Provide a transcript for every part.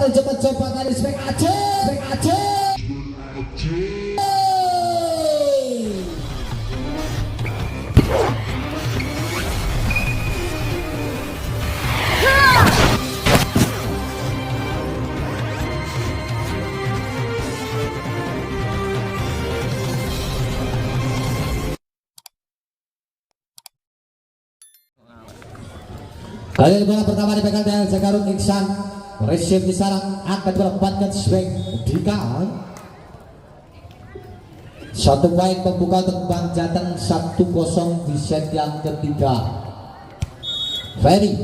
coba kali spek aja. Kali bola pertama dipegang dengan Jakarut Iksan. Receive di sarang angkat berempatkan swing Dika. Satu poin pembuka untuk Bang Jateng 1-0 di set yang ketiga. Ferry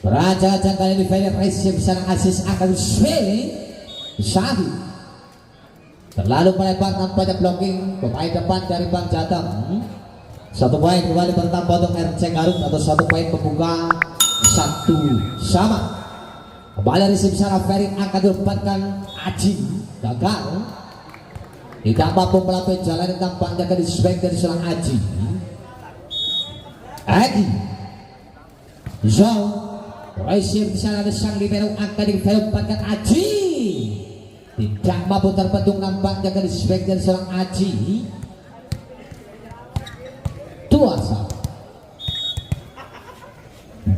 Raja kali ini Ferry receive di sarang asis angkat swing Syahi. Terlalu melebar nampaknya blocking pemain depan dari Bang Jateng. Satu poin kembali bertambah untuk RC Garut atau satu poin pembuka 1-sama. Kembali receive secara Ferry akan dilepaskan Aji gagal. Tidak mampu melalui jalan yang tampaknya ke disbank dari seorang Aji. Agi Zhou receive di sana ada sang libero akan dilepaskan Aji. Tidak mampu terbentuk nampaknya ke disbank dari seorang Aji. 2-1.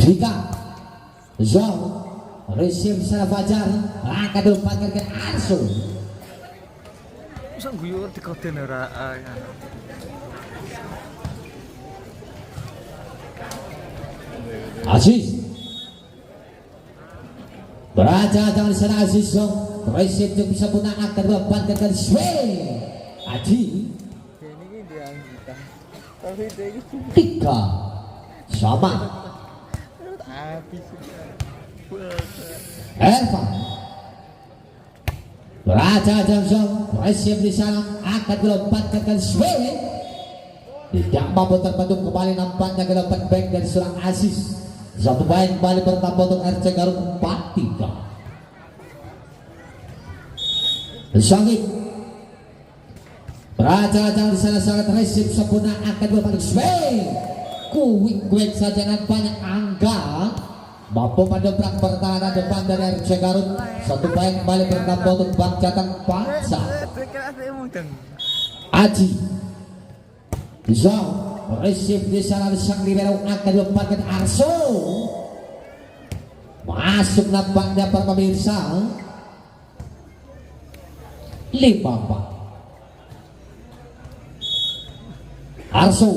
Dika Zhou receive sana Fajar akan dilepaskan ke Arso. Sang guyur di koden ora Aziz Beraja jangan di sana Aziz Zhou receive yang bisa punah akan dilepaskan ke swing Aji. 3-sama. Ervan Raja Jamsong receive di sana akan dilompatkan ke swing. Tidak mampu terbentuk kembali nampaknya ke dapat back dari seorang Aziz. Satu poin kembali bertambah untuk RC Garut 4-3. Sangit Raja di sana sangat receive sempurna akan berpadu swing. Kuik saja dengan banyak angka. Mampu mendobrak pertahanan depan dari RC Garut. Satu poin kembali bertambah untuk Bang Jateng Paksa. Aji Zhou receive di sana sang libero akan dilepaskan Arso. Masuk nampaknya para pemirsa 5-4. Arso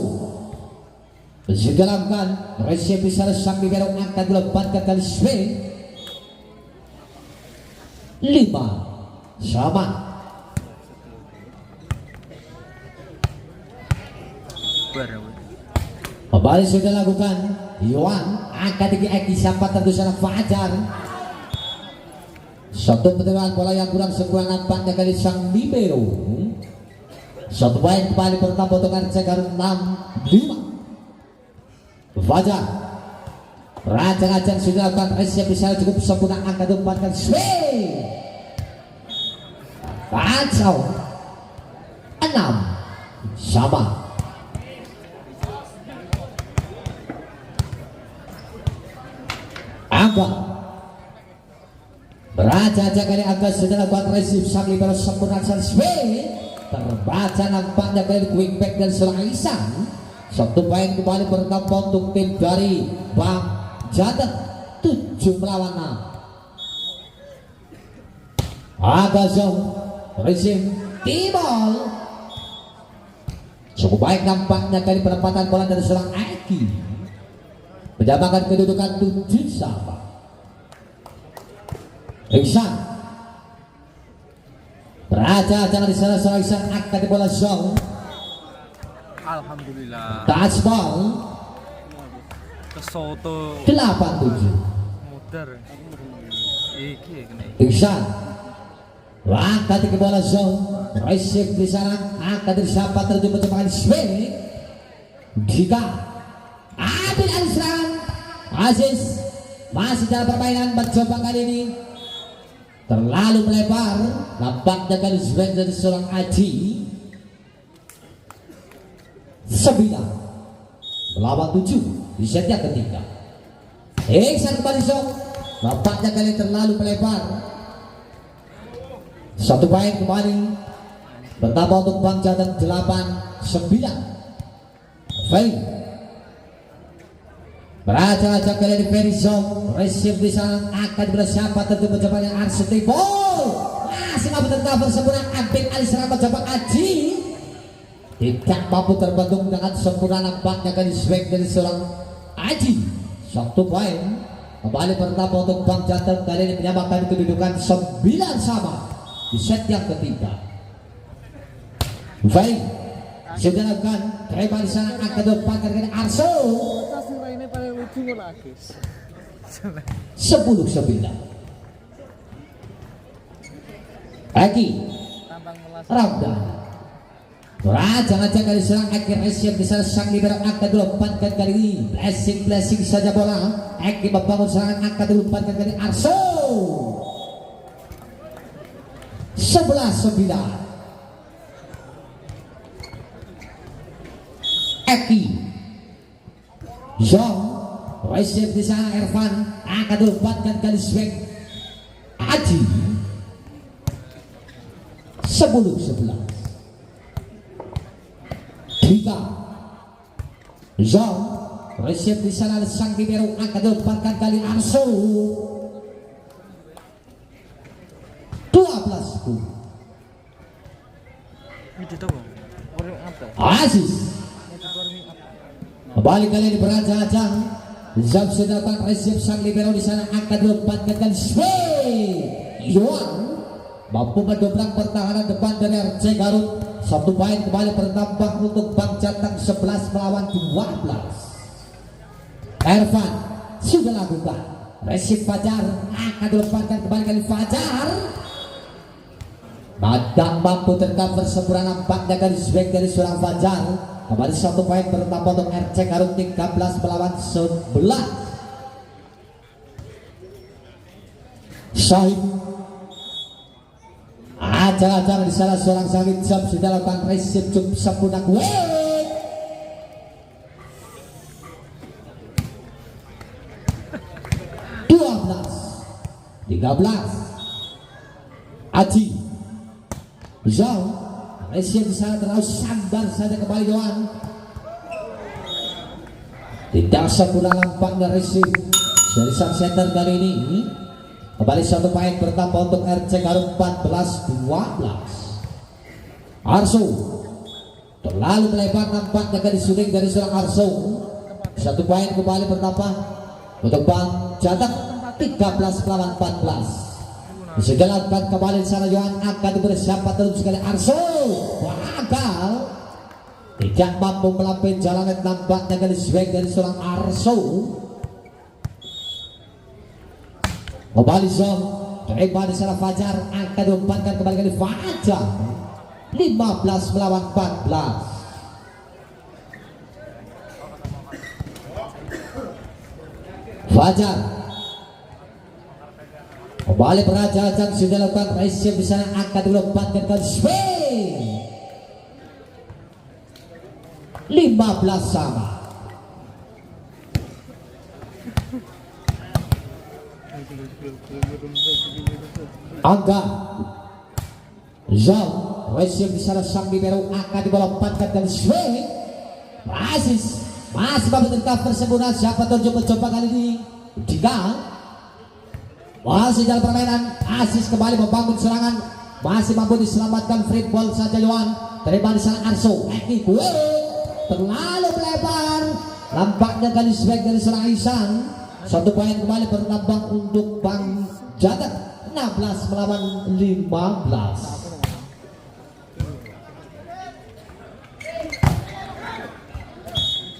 digelamkan receive di sana sang libero akan dilepaskan kali swing 5-sama. Kembali sudah lakukan Iwan akan dikiaki siapa tentu sana Fajar. Satu pertemuan bola yang kurang sempurna nampaknya kali sang libero. Satu poin kembali bertambah untuk RC Garut 6-5. Fajar Raja sudah lakukan receive bisa cukup sempurna angkat diempatkan swing. Kacau 6-sama. Angga Raja kali Angga sudah lakukan receive sang libero sempurna swing. Terbaca nampaknya dari wingback dan seorang Isan. Satu poin kembali bertambah untuk tim dari Bang Jateng 7-6. Agazong receive Tibol. Cukup baik nampaknya dari penempatan bola dari seorang Eki. Menyamakan kedudukan 7-sama. Iksan Raja jangan di sana seorang Iksan akan di bola Zhou. Alhamdulillah. Touchball. Kesoto 8-7. muter. Iki kena. Iksan angkat ke bola Zhou. Receive di sana akan disapa terjun bertemukan swing. Dika ambil alih serangan Aziz masih dalam permainan mencoba kali ini terlalu melebar nampaknya kali swing dari seorang Aji. 9 melawan 7 di set yang ketiga. Iksan kembali Zhou Nampaknya kali terlalu melebar. Satu poin kembali. Bertambah untuk Bang Jateng 8-9. Baik. Beraja-aja kali ini Perizon. Receive di sana akan bersiapa tentu mencoba yang Arseti Ball. Masih mampu tercover sempurna. Abid Ali Seramat coba Aji. Tidak mampu terbentuk dengan sempurna, nampaknya kali swing dari seorang Aji. Satu poin. Kembali bertambah untuk Bang Jateng kali ini menyamakan kedudukan 9 sama di set yang ketiga. Baik, sudah lakukan terima di sana angka depan kali Arso. 10-9. Eki Ramdan Raja-raja kali serang Eki Resim di sana sang libero angka 24 kali ini blessing saja bola. Eki membangun serangan angka 24 kali Arso. 11-9. Eki Zong receive di sana Ervan akan dilepaskan kali swing Aji. 10-11. 3 Zong receive di sana sang libero akan dilepaskan kali Arso. 12-10. Aziz kembali kali ini beraja-aja. Zam sudah dapat receive sang libero di sana akan dilepaskan kali swing. Yohan mampu mendobrak pertahanan depan dari RC Garut. Satu poin kembali bertambah untuk Bang Jateng 11 melawan 12. Ervan sudah lakukan receive Fajar akan dilepaskan kembali kali Fajar. Madang mampu tercover sempurna, nampaknya kali swing dari seorang Fajar. Kembali satu poin bertambah untuk RC Garut 13 melawan 11. Syahid ajar-ajar di sana seorang Syahid Jam sudah lakukan receive cukup sempurna. 12-13. Aji Zhao receive di sana terlalu sandar saja kembali Yohan. Tidak sempurna nampaknya receive dari sang center kali ini. Kembali satu poin bertambah untuk RC Garut 14-12. Arso terlalu melebar, nampaknya kali shooting dari seorang Arso. Satu poin kembali bertambah untuk Bang Jateng 13 melawan 14. Disegalkan kembali di sana Yohan akan bersiapa terus sekali Arso. Gagal, tidak mampu melampaui jalan, nampaknya kali swing dari seorang Arso. Kembali Zong terima di sana Fajar akan diumpankan kembali kali Fajar. 15 melawan 14. Fajar kembali beraja-aja sudah lakukan receive di sana akan dilepaskan ke swing. 15 sama. Angga Zhao receive di sana sang libero akan dilepaskan ke swing. Aziz masih mampu tercover sempurna. Siapa tujuh mencoba kali ini? Jika masih dalam permainan, Aziz kembali membangun serangan, masih mampu diselamatkan free ball saja Yohan. Terima di sana Arso. Eki terlalu melebar, nampaknya kali swing dari seorang Ihsan. Satu poin kembali bertambah untuk Bang Jateng 16 melawan 15.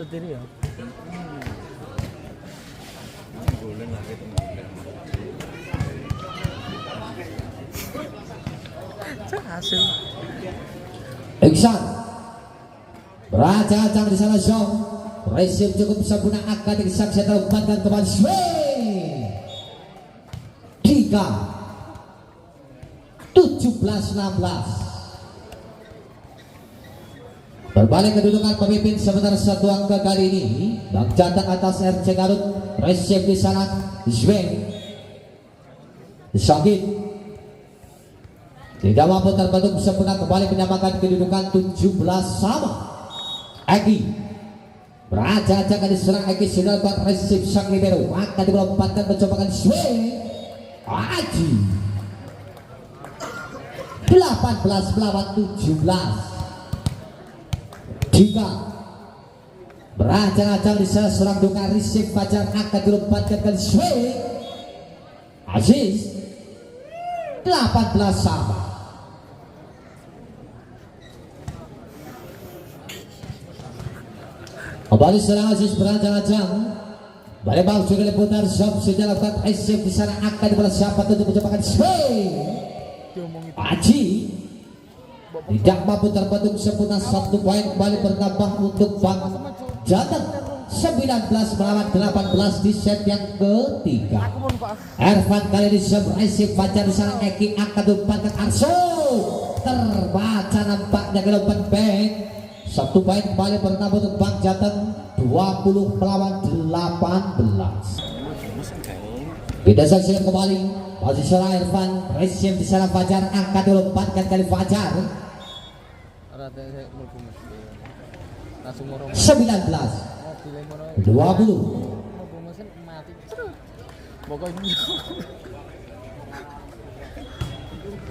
Sendiri ya. Hasil Ihsan beraja-aja di sana Zhong receive cukup sempurna akan disaksikan terempatkan kembali swing. 17-16. Berbalik kedudukan pemimpin sementara satu angka kali ini Bang Jateng atas RC Garut. Receive di sana swing Sakit tidak mampu terbentuk sempurna, kembali menyamakan kedudukan 17 sama. Eki beraja-aja kali serang, Eki sudah kuat resip sang libero, akan dilempatkan mencobakan swing. Aji 18 melawan 17. Dika berajang-ajang di sana serang duka resip Fajar, akan dilempatkan kali swing. Aziz 18 sama. Kembali serang Aziz berajang-ajang. Balibang juga diputar shot sudah lakukan resip di sana, akan dibalas siapa untuk mencobakan swing. Aji tidak mampu terbentuk sempurna, 1 poin kembali bertambah untuk Bang Jateng. 19 melawan 18 di set yang ketiga. Ervan kali ini resip Fajar di sana, Eki akan diumpankan Arso. Terbaca nampaknya ke depan bank. 1 poin kembali bertambah untuk Bang Jateng. 20 melawan 18. Kita saksikan kembali posisi serang Ervan, resip di sana Fajar akan dilempatkan kali Fajar. 19 20.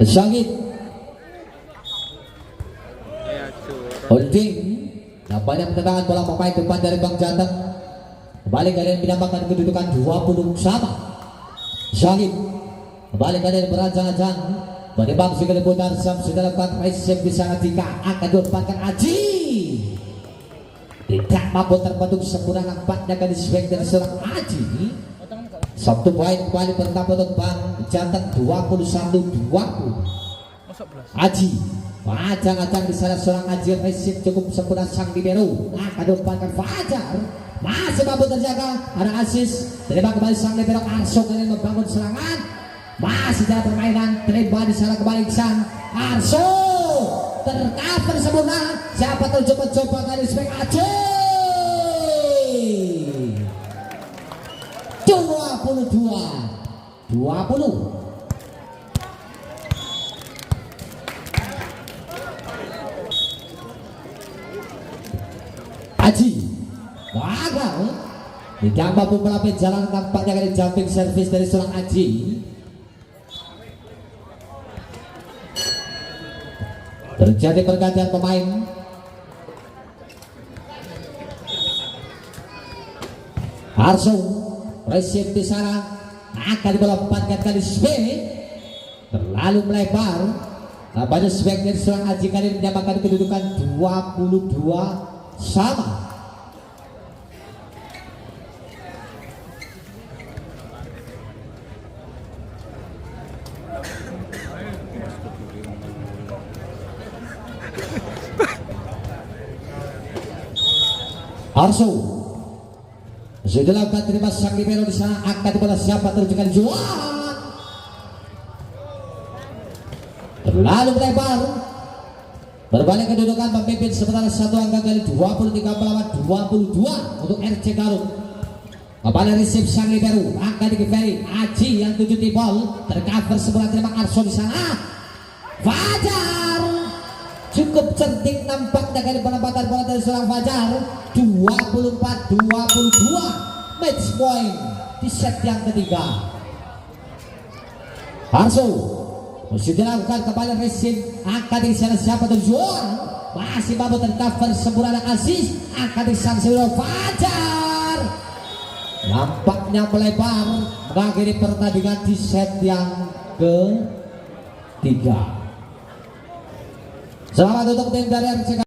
Sakit holding. Nampaknya pertentangan bola pemain depan dari Bang Jateng. Kembali kalian menyamakan kedudukan 20 sama. Sakit kembali kalian berajang-ajang. Bang juga diputar Sam sudah lakukan resip di sana, Dika akan diumpankan Aji. Tidak mampu terbentuk sempurna, nampaknya kali swing dari seorang Aji. 1 poin kembali bertambah untuk Bang Jateng. 21-20. Aji ajang-ajang di sana seorang Aji, resip cukup sempurna sang libero, akan diumpankan Fajar. Masih mampu terjaga, ada asis. Terima kembali sang libero Arso kalian membangun serangan. Masih dalam permainan, terima di sana kembali Iksan. Arso tercover sempurna, siapa tercoba-coba kali swing Aji. 22-20. Aji gagal, tidak mampu melapis jalan, tampaknya kali jumping service dari seorang Aji. Terjadi pergantian pemain. Arso resip di sana akan dilempatkan kali swing, terlalu melebar. Banyak swing dari seorang Aji kali ini menyamakan kedudukan 22 sama. Arso sudah lakukan terima sang libero di sana, akan dibalas siapa terjunkan jual. Terlalu melebar. Berbalik kedudukan pemimpin sementara 1 angka kali 23 melawan 22 untuk RC Garut. Kembali resip sang libero akan dikembali Aji yang 7 tibol, tercover sebelah terima Arso di sana. Fajar cukup cerdik nampaknya kali penempatan bola dari seorang Fajar. 24-22 match point di set yang ketiga. Arso masih dilakukan kembali resip, akan disana siapa terjual, masih mampu tercover sempurna Aziz, akan disanksi oleh Fajar. Nampaknya melebar mengakhiri pertandingan di set yang ketiga. Selamat untuk tim dari RCK.